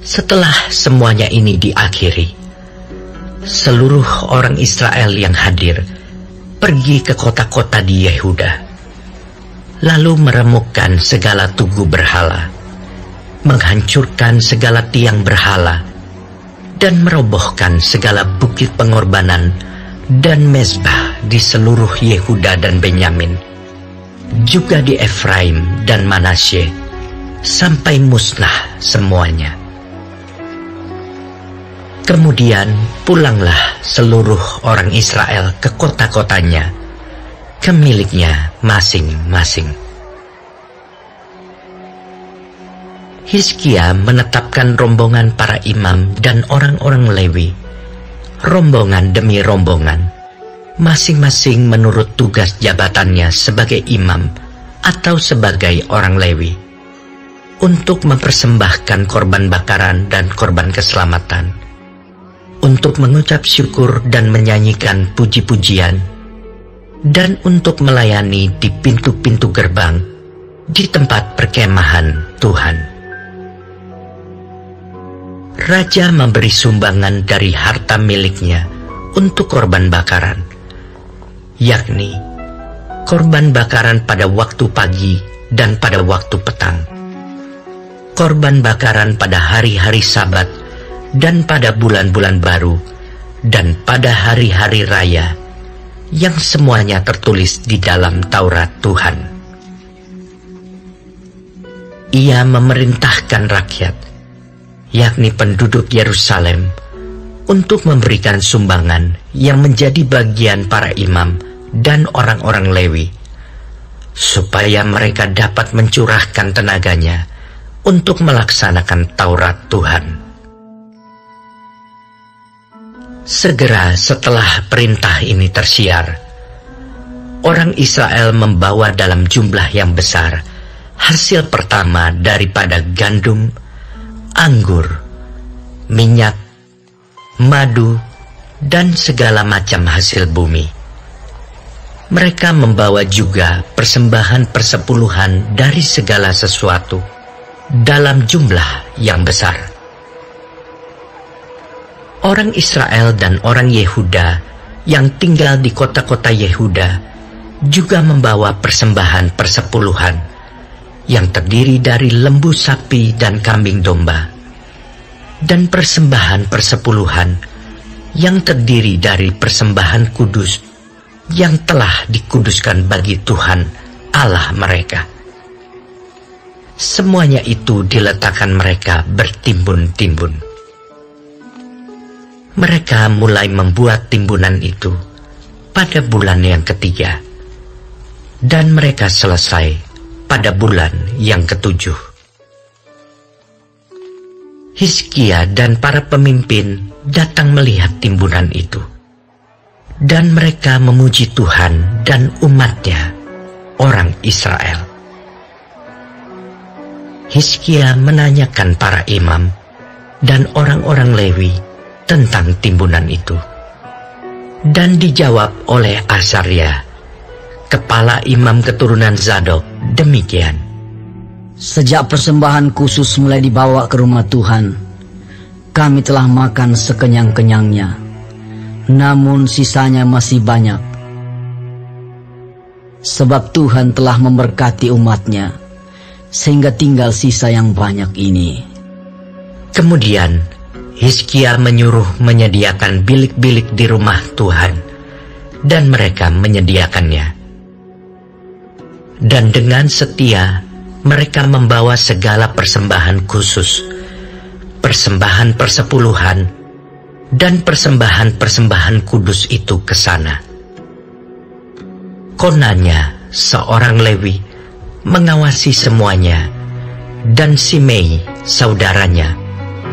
Setelah semuanya ini diakhiri, seluruh orang Israel yang hadir pergi ke kota-kota di Yehuda, lalu meremukkan segala tugu berhala, menghancurkan segala tiang berhala, dan merobohkan segala bukit pengorbanan dan mezbah di seluruh Yehuda dan Benyamin, juga di Efraim dan Manasye, sampai musnah semuanya. Kemudian pulanglah seluruh orang Israel ke kota-kotanya, ke miliknya masing-masing. Hizkia menetapkan rombongan para imam dan orang-orang Lewi, rombongan demi rombongan, masing-masing menurut tugas jabatannya sebagai imam atau sebagai orang Lewi, untuk mempersembahkan korban bakaran dan korban keselamatan, untuk mengucap syukur dan menyanyikan puji-pujian, dan untuk melayani di pintu-pintu gerbang di tempat perkemahan Tuhan. Raja memberi sumbangan dari harta miliknya untuk korban bakaran, yakni korban bakaran pada waktu pagi dan pada waktu petang, korban bakaran pada hari-hari Sabat dan pada bulan-bulan baru, dan pada hari-hari raya, yang semuanya tertulis di dalam Taurat Tuhan. Ia memerintahkan rakyat, yakni penduduk Yerusalem, untuk memberikan sumbangan yang menjadi bagian para imam dan orang-orang Lewi, supaya mereka dapat mencurahkan tenaganya untuk melaksanakan Taurat Tuhan. Segera setelah perintah ini tersiar, orang Israel membawa dalam jumlah yang besar hasil pertama daripada gandum, anggur, minyak, madu, dan segala macam hasil bumi. Mereka membawa juga persembahan persepuluhan dari segala sesuatu dalam jumlah yang besar. Orang Israel dan orang Yehuda yang tinggal di kota-kota Yehuda juga membawa persembahan persepuluhan yang terdiri dari lembu sapi dan kambing domba, dan persembahan persepuluhan yang terdiri dari persembahan kudus yang telah dikuduskan bagi Tuhan Allah mereka. Semuanya itu diletakkan mereka bertimbun-timbun. Mereka mulai membuat timbunan itu pada bulan yang ketiga, dan mereka selesai pada bulan yang ketujuh. Hizkia dan para pemimpin datang melihat timbunan itu, dan mereka memuji Tuhan dan umatnya, orang Israel. Hizkia menanyakan para imam dan orang-orang Lewi tentang timbunan itu, dan dijawab oleh Asaria, kepala imam keturunan Zadok, demikian: Sejak persembahan khusus mulai dibawa ke rumah Tuhan, kami telah makan sekenyang-kenyangnya, namun sisanya masih banyak. Sebab Tuhan telah memberkati umatnya, sehingga tinggal sisa yang banyak ini. Kemudian Hizkia menyuruh menyediakan bilik-bilik di rumah Tuhan, dan mereka menyediakannya. Dan dengan setia mereka membawa segala persembahan khusus, persembahan persepuluhan, dan persembahan-persembahan kudus itu ke sana. Konanya, seorang Lewi, mengawasi semuanya, dan Simei, saudaranya,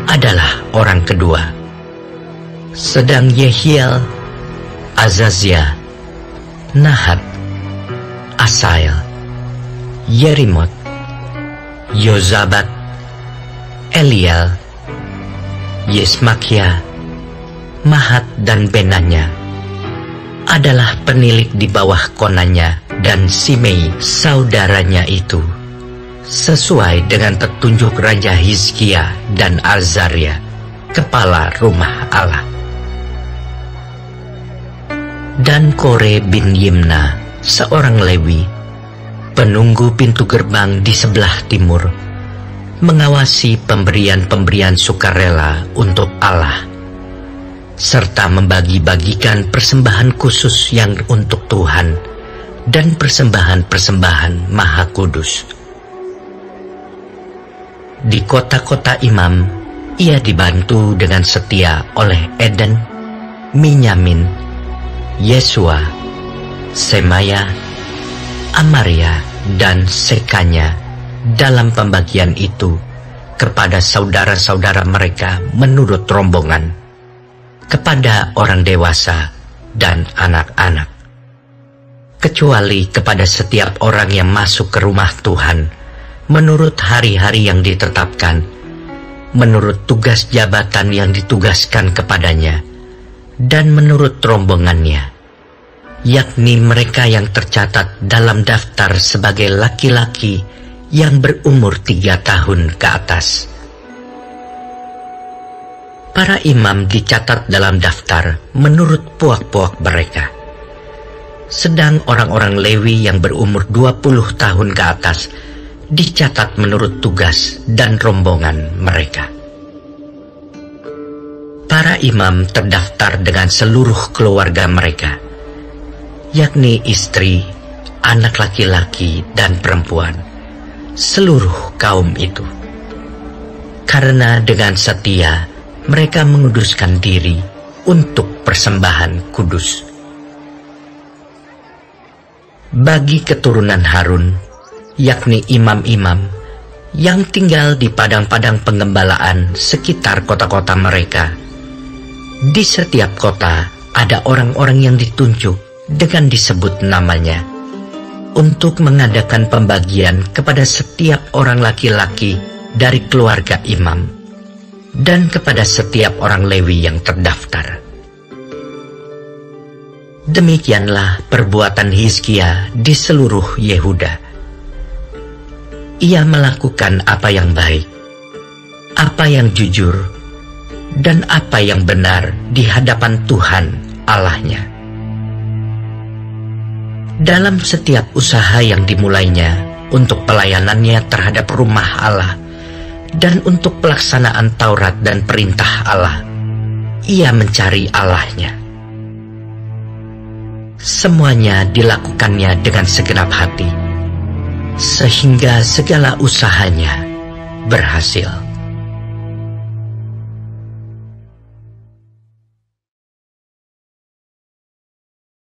adalah orang kedua. Sedang Yehiel, Azazia, Nahat, Asael, Yerimot, Yozabat, Eliel, Yesmakia, Mahat, dan Benanya adalah penilik di bawah konanya, dan Simei saudaranya itu sesuai dengan petunjuk Raja Hizkia dan Azaria, kepala rumah Allah. Dan Kore bin Yimna, seorang Lewi, penunggu pintu gerbang di sebelah timur, mengawasi pemberian-pemberian sukarela untuk Allah, serta membagi-bagikan persembahan khusus yang untuk Tuhan dan persembahan-persembahan Maha Kudus. Di kota-kota imam, ia dibantu dengan setia oleh Eden, Minyamin, Yesua, Semaya, Amaria, dan Sekanya dalam pembagian itu kepada saudara-saudara mereka menurut rombongan, kepada orang dewasa dan anak-anak, kecuali kepada setiap orang yang masuk ke rumah Tuhan menurut hari-hari yang ditetapkan, menurut tugas jabatan yang ditugaskan kepadanya, dan menurut rombongannya, yakni mereka yang tercatat dalam daftar sebagai laki-laki yang berumur 3 tahun ke atas. Para imam dicatat dalam daftar menurut puak-puak mereka, sedang orang-orang Lewi yang berumur 20 tahun ke atas dicatat menurut tugas dan rombongan mereka. Para imam terdaftar dengan seluruh keluarga mereka, yakni istri, anak laki-laki dan perempuan, seluruh kaum itu. Karena dengan setia mereka menguduskan diri untuk persembahan kudus. Bagi keturunan Harun, yakni imam-imam yang tinggal di padang-padang penggembalaan sekitar kota-kota mereka, di setiap kota ada orang-orang yang ditunjuk dengan disebut namanya, untuk mengadakan pembagian kepada setiap orang laki-laki dari keluarga imam, dan kepada setiap orang Lewi yang terdaftar. Demikianlah perbuatan Hizkia di seluruh Yehuda. Ia melakukan apa yang baik, apa yang jujur, dan apa yang benar di hadapan Tuhan Allahnya. Dalam setiap usaha yang dimulainya untuk pelayanannya terhadap rumah Allah dan untuk pelaksanaan Taurat dan perintah Allah, ia mencari Allahnya. Semuanya dilakukannya dengan segenap hati, sehingga segala usahanya berhasil.